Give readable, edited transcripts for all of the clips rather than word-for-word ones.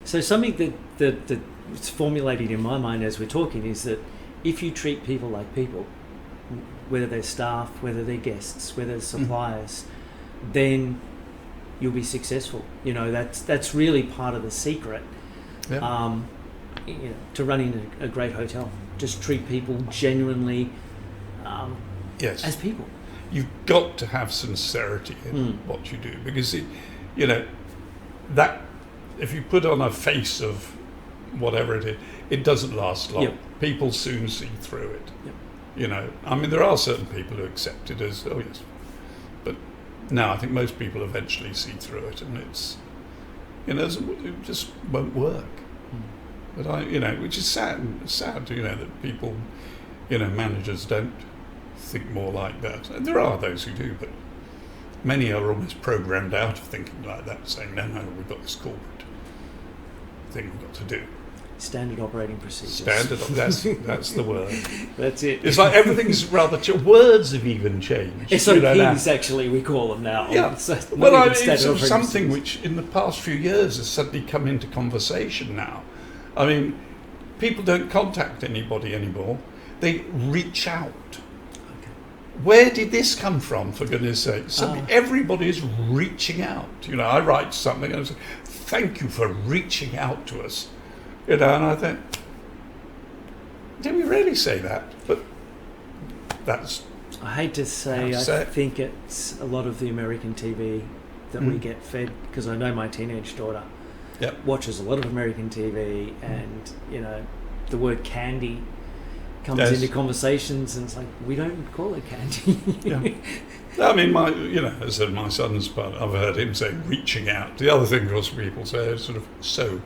So something that's formulated in my mind as we're talking is that if you treat people like people, whether they're staff, whether they're guests, whether they're suppliers, then you'll be successful. That's really part of the secret to running a great hotel. Just treat people genuinely as people. You've got to have sincerity in what you do, because that if you put on a face of whatever it is, it doesn't last long. Yep. People soon see through it. Yep. I mean, there are certain people who accept it as, oh yes, but no, I think most people eventually see through it, and it's, it just won't work. But which is sad, that people, managers don't think more like that. And there are those who do, but many are almost programmed out of thinking like that, saying, no, we've got this corporate thing we've got to do. Standard operating procedures. That's the word. That's it. It's like everything's rather words have even changed. SOPs, actually, we call them now. Yeah. So it's something which in the past few years has suddenly come into conversation now. I mean, people don't contact anybody anymore. They reach out. Okay. Where did this come from, for goodness sake? Suddenly everybody is reaching out. I write something and I say, thank you for reaching out to us. And I think, did we really say that? But that's... I hate to say, I think it's a lot of the American TV that we get fed, because I know my teenage daughter watches a lot of American TV, and, the word candy comes into conversations, and it's like, we don't call it candy. I mean, as I said, my son's part, I've heard him say reaching out. The other thing, of course, people say is sort of so,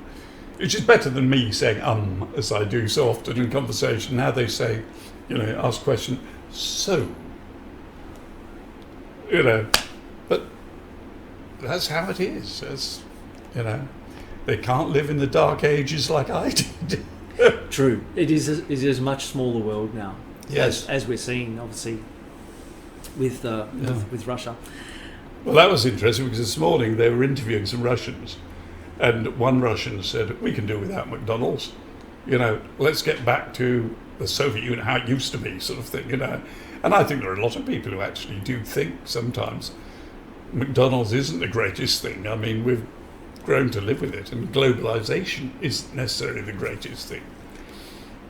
which is better than me saying as I do so often in conversation. Now they say, ask question, so, but that's how it is. As, they can't live in the dark ages like I did. True. It is a much smaller world now. Yes. As we're seeing, obviously, with Russia. Well, that was interesting, because this morning they were interviewing some Russians, and one Russian said, we can do without McDonald's. Let's get back to the Soviet Union, how it used to be, sort of thing, And I think there are a lot of people who actually do think sometimes McDonald's isn't the greatest thing. I mean, we've grown to live with it, and globalization isn't necessarily the greatest thing.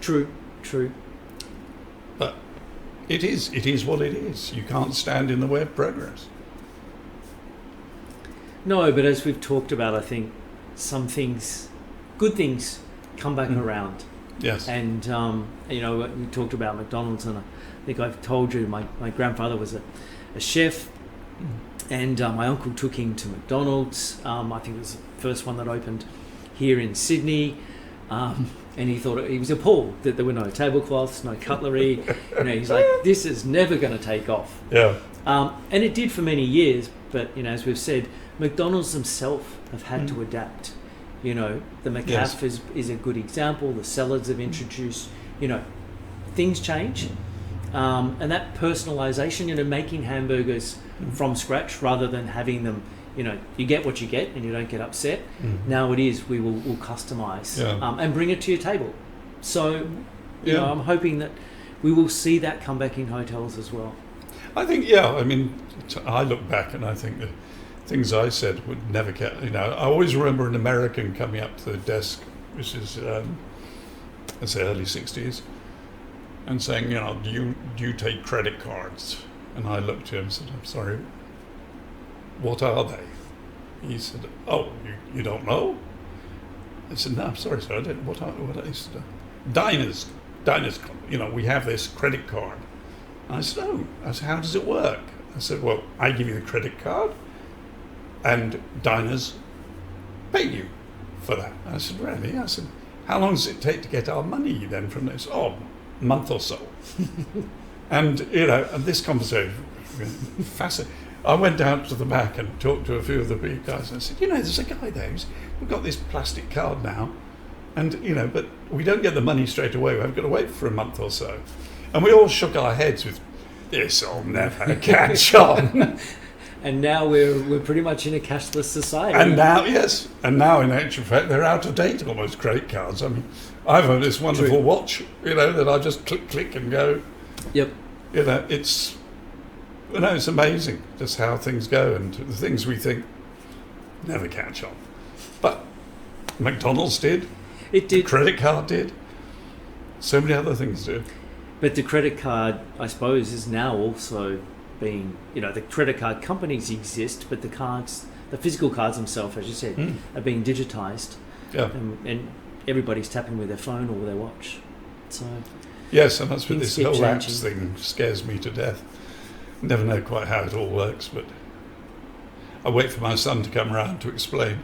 True. But it is what it is. You can't stand in the way of progress. No, but as we've talked about, I think some things, good things, come back around. Yes. And, we talked about McDonald's, and I think I've told you my grandfather was a chef, and my uncle took him to McDonald's. I think it was the first one that opened here in Sydney. And he was appalled that there were no tablecloths, no cutlery. He's like, this is never going to take off. Yeah. And it did for many years, but, as we've said, McDonald's themselves have had to adapt. The McCafe is a good example. The salads have introduced, things change. And that personalisation, making hamburgers from scratch rather than having them, you get what you get and you don't get upset. Now it is, we'll customise and bring it to your table. So, I'm hoping that we will see that come back in hotels as well. I think, I mean, I look back and I think the things I said would never get, I always remember an American coming up to the desk, which is, let's say early 60s, and saying, do you take credit cards? And I looked at him and said, I'm sorry, what are they? He said, oh, you don't know? I said, no, I'm sorry, sir, I didn't. What are they? He said, diners, we have this credit card. And I said, oh. I said, how does it work? I said, well, I give you the credit card, and diners pay you for that. I said, really? I said, how long does it take to get our money then from this? Oh, a month or so. And, and this conversation, fascinating. I went down to the back and talked to a few of the big guys, and I said, there's a guy there, we've got this plastic card now, and, but we don't get the money straight away, we've got to wait for a month or so. And we all shook our heads with, this'll never catch on. And now we're pretty much in a cashless society. And now in actual fact they're out of date almost, credit cards. I mean, I've had this wonderful watch, that I just click and go. Yep. It's amazing just how things go, and the things we think never catch on. But McDonald's did. It did. The credit card did. So many other things did. But the credit card, I suppose, is now also being, the credit card companies exist, but the physical cards themselves, as you said, are being digitized. Yeah. And everybody's tapping with their phone or with their watch. So yes, and that's what this whole changing. apps thing scares me to death. Never know quite how it all works, but I wait for my son to come around to explain.